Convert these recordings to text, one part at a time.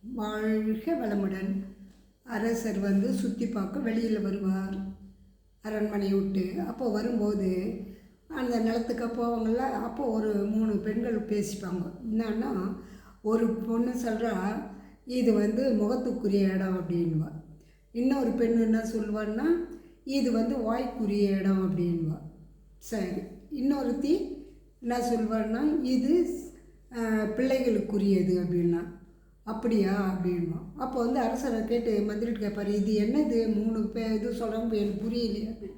வாழ்க வளமுடன். அரசர் சுற்றி பார்க்க வெளியில் வருவார் அரண்மனையை விட்டு. அப்போ வரும்போது அந்த நிலத்துக்கு போவாங்கள்ல, அப்போ ஒரு 3 பெண்கள் பேசிப்பாங்க. என்னன்னா, ஒரு பொண்ணு சொல்கிறா இது முகத்துக்குரிய இடம் அப்படின்வா. இன்னொரு பெண்ணு என்ன சொல்லுவான்னா, இது வாய்க்குரிய இடம் அப்படின்வா. சரி. இன்னொருத்தி என்ன சொல்வான்னா, இது பிள்ளைகளுக்குரியது அப்படின்னா. அப்படியா அப்படின்வா. அப்போ அரசரை கேட்டு மந்திரிட்டு கேட்பார், இது என்னது 3 இது சொல்கிறாங்க எனக்கு புரியலையே அப்படின்னு.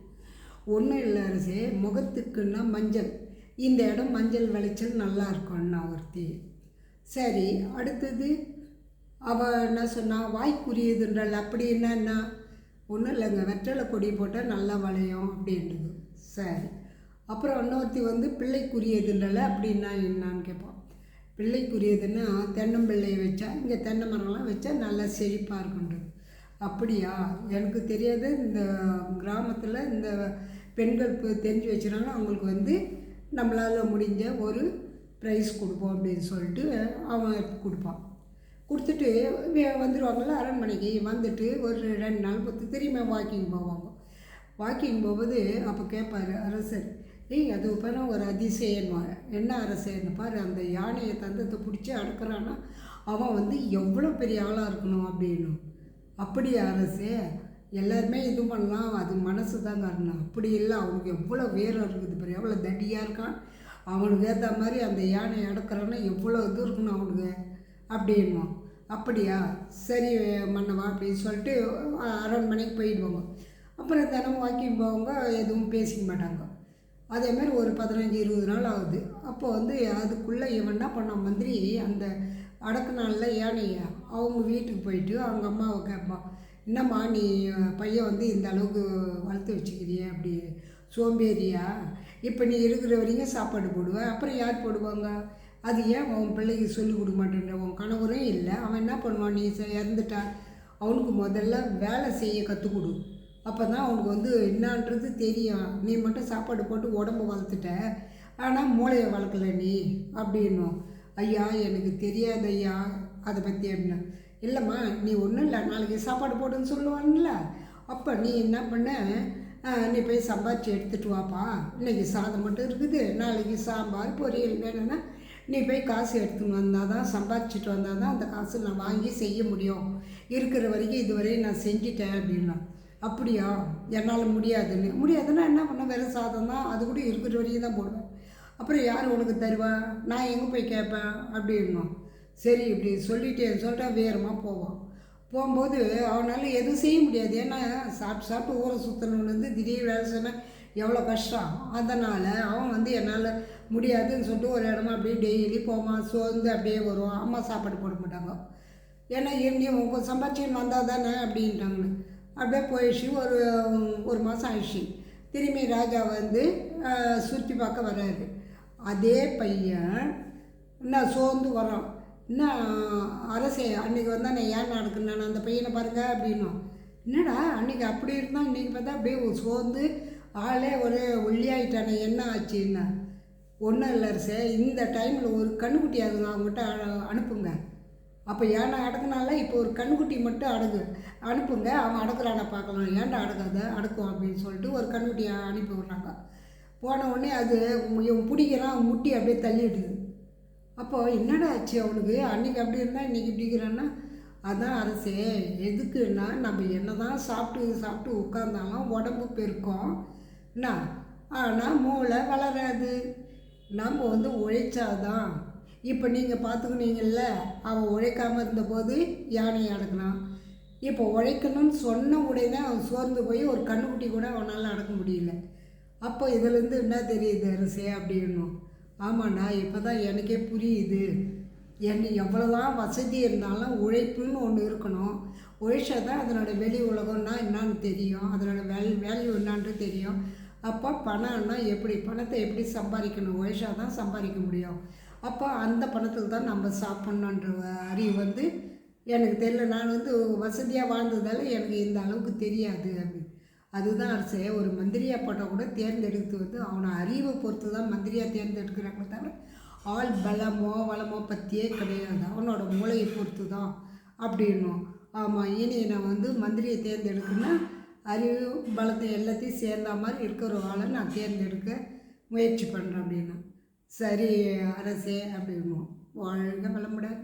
ஒன்றும் இல்லை அரசே, முகத்துக்குன்னா மஞ்சள், இந்த இடம் மஞ்சள் விளைச்சல் நல்லா இருக்கும்னா ஒருத்தி. சரி. அடுத்தது அவள் என்ன சொன்னால், வாய்க்குரியதுன்றாள். அப்படின்னா என்ன? ஒன்றும் இல்லைங்க, வெற்றலை கொடி போட்டால் நல்லா விளையும் அப்படின்றது. சரி. அப்புறம் இன்னொருத்தி பிள்ளைக்குரியதுன்றால. அப்படின்னா என்னான்னு கேட்பான். பிள்ளைக்குரியதுன்னா தென்னம்பிள்ளையை வச்சா, இங்கே தென்னை மரம்லாம் வச்சா நல்லா செழிப்பாக இருக்குன்றது. அப்படியா, எனக்கு தெரியாது. இந்த கிராமத்தில் இந்த பெண்கள் தெரிஞ்சு வச்சுறாங்க, அவங்களுக்கு நம்மளால் முடிஞ்ச ஒரு ப்ரைஸ் கொடுப்போம் அப்படின்னு சொல்லிட்டு அவன் கொடுப்பான். கொடுத்துட்டு வந்துடுவாங்கள்ல அரண்மனைக்கு. வந்துட்டு ஒரு 2 நாள் பொறுத்து திரும்ப வாக்கிங் போவாங்க. வாக்கிங் போகும்போது அப்போ கேட்பார் அரசர், அது இப்போ ஒரு அதிசயன்வா. என்ன அரசன்னு பாரு, அந்த யானையை தந்தத்தை பிடிச்சி அடக்கிறான்னா அவன் எவ்வளோ பெரிய ஆளாக இருக்கணும் அப்படின்னு. அப்படியா அரசே, எல்லாருமே இது பண்ணலாம், அது மனசு தான் காரணம். அப்படி இல்லை, அவனுக்கு எவ்வளோ வேரம் இருக்குது பாரு, எவ்வளோ தடியாக இருக்கான். அவனுக்கு ஏற்ற மாதிரி அந்த யானையை அடக்கிறான்னா எவ்வளோ இது இருக்கணும் அவனுக்கு அப்படின்வான். அப்படியா, சரி மன்னவா அப்படின்னு சொல்லிட்டு அரண்மனைக்கு போயிடுவாங்க. அப்புறம் தினமும் வாக்கிங் போவாங்க, எதுவும் பேசிக்க மாட்டாங்க. அதேமாதிரி ஒரு 15-20 நாள் ஆகுது. அப்போ அதுக்குள்ளே இவன் என்ன பண்ணான், மந்திரி அந்த அடக்கு நாளில் யானையை அவங்க வீட்டுக்கு போயிட்டு அவங்க அம்மாவை கேட்பான், என்னம்மா நீ பையன் இந்த அளவுக்கு வளர்த்து வச்சுக்கிறிய, அப்படி சோம்பேறியா, இப்போ நீ இருக்கிற வரைக்கும் சாப்பாடு போடுவேன், அப்புறம் யார் போடுவாங்க, அது ஏன் உன் பிள்ளைக்கு சொல்லிக் கொடுக்க மாட்டேன்ற, உன் கணவரும் இல்லை, அவன் என்ன பண்ணுவான், நீ இறந்துட்டா அவனுக்கு முதல்ல வேலை செய்ய கற்றுக் கொடு, அப்போ தான் அவனுக்கு என்னான்றது தெரியும். நீ மட்டும் சாப்பாடு போட்டு உடம்பு வளர்த்துட்ட, ஆனால் மூளையை வளர்க்கல நீ அப்படின்னும். ஐயா எனக்கு தெரியாது ஐயா அதை பற்றி அப்படின்னா. இல்லைம்மா நீ ஒன்றும் இல்லை, நாளைக்கு சாப்பாடு போடுன்னு சொல்லுவான்ல, அப்போ நீ என்ன பண்ண, நீ போய் சம்பாரித்து எடுத்துகிட்டு வாப்பா, இன்றைக்கி சாதம் மட்டும் இருக்குது, நாளைக்கு சாம்பார் பொரியல் வேணும்னா நீ போய் காசு எடுத்துன்னு வந்தால் தான், சம்பாதிச்சிட்டு வந்தால் தான் அந்த காசு நான் வாங்கி செய்ய முடியும், இருக்கிற வரைக்கும் இதுவரையும் நான் செஞ்சிட்டேன் அப்படின்னா. அப்படியா, என்னால் முடியாதுன்னா என்ன பண்ண, வெறும் சாதம் தான், அது கூட இருக்கிற வரைக்கும் தான் போடுவேன், அப்புறம் யார் உனக்கு தருவா, நான் எங்கே போய் கேட்பேன் அப்படின்னும். சரி இப்படி சொல்லிட்டா வேகமாக போவான். போகும்போது அவனால் எதுவும் செய்ய முடியாது, ஏன்னா சாப்பிட்டு ஊரை சுற்றணுன்னு திடீர் வேலை சொன்னால் எவ்வளோ கஷ்டம். அதனால் அவன் என்னால் முடியாதுன்னு சொல்லிட்டு ஒரு இடமா அப்படியே டெய்லி போவான், சோர்ந்து அப்படியே வருவான். அம்மா சாப்பாடு போட மாட்டாங்க, ஏன்னா நீ உங்கள் சம்பாதிச்சின்னு வந்தால் தானே அப்படின்ட்டாங்கன்னு. அப்படியே போயிடுச்சு. ஒரு மாதம் ஆயிடுச்சு. திரும்பி ராஜா சுற்றி பார்க்க வர்றாரு. அதே பையன் என்ன சோர்ந்து வரான். என்ன அரசே, அன்றைக்கி நான் ஏன் நடக்குன்னு நான் அந்த பையனை பாருங்க அப்படின்னும். என்னடா அன்றைக்கி அப்படி இருந்தால் இன்றைக்கி பார்த்தா அப்படியே சோர்ந்து ஆளே ஒரு ஒல்லியாயிட்டானே, என்ன ஆச்சுன்னா. ஒன்றும் இல்லை அரசே, இந்த டைமில் ஒரு கண்ணுக்குட்டி அதுங்க அவங்ககிட்ட அனுப்புங்க, அப்போ ஏன்னா அடக்குனால இப்போ ஒரு கண்ணுக்குட்டி மட்டும் அனுப்புங்க, அவன் அடக்குறான பார்க்கலாம், ஏன்டா அடக்காத அடக்கும் அப்படின்னு சொல்லிட்டு ஒரு கண்ணுக்குட்டியை அனுப்பி விட்றாங்க. போன உடனே அது இவன் பிடிக்கிறான், முட்டி அப்படியே தள்ளிடுது. அப்போது என்னடா ஆச்சு அவனுக்கு, அன்றைக்கி அப்படி இருந்தால் இன்றைக்கி இப்படிங்கிறான்னா. அதான் அரசே, எதுக்குன்னா நம்ம என்ன தான் சாப்பிட்டு உட்காந்தாலும் உடம்பு பெருக்கும் என்ன, ஆனால் மூளை வளராது. நம்ம உழைச்சாதான். இப்போ நீங்கள் பார்த்துக்கினீங்கள்ல, அவன் உழைக்காமல் இருந்தபோது யானையை அடக்கினான். இப்போ உழைக்கணும்னு சொன்ன உடனே அவன் சோர்ந்து போய் ஒரு கண்ணுக்குட்டி கூட அவனால் அடக்க முடியல. அப்போ இதிலேருந்து என்ன தெரியுது அரசே அப்படின்னும். ஆமாண்டா, இப்போ தான் எனக்கே புரியுது, எவ்வளோதான் வசதி இருந்தாலும் உழைப்புன்னு ஒன்று இருக்கணும், உழைச்சா தான் அதனோட வெளி உலகம்னா என்னான்னு தெரியும், அதனோட வேல்யூ என்னான்னு தெரியும். அப்போ பணம்னா எப்படி, பணத்தை எப்படி சம்பாதிக்கணும், உழைச்சா தான் சம்பாதிக்க முடியும். அப்போ அந்த பணத்துக்கு தான் நம்ம சாப்பிட்ணுன்ற அறிவு எனக்கு தெரியல. நான் வசதியாக வாழ்ந்ததால் எனக்கு இந்த அளவுக்கு தெரியாது அப்படின்னு. அதுதான் அரசே, ஒரு மந்திரியாக போட்டால் கூட தேர்ந்தெடுத்து அவனை அறிவை பொறுத்து தான் மந்திரியாக தேர்ந்தெடுக்கிறாங்க தவிர ஆள் பலமோ வளமோ பற்றியே கிடையாது, அவனோட மூளையை பொறுத்து தான் அப்படின்னும். ஆமாம், இனி நான் வந்து மந்திரியை தேர்ந்தெடுக்கணும்னா அறிவு பலத்தை எல்லாத்தையும் சேர்ந்த மாதிரி இருக்கிற ஆளை நான் தேர்ந்தெடுக்க முயற்சி பண்ணுறேன் அப்படின்னா. சரி அரசே அப்படின்னும். வாழ்க வளமுடன்.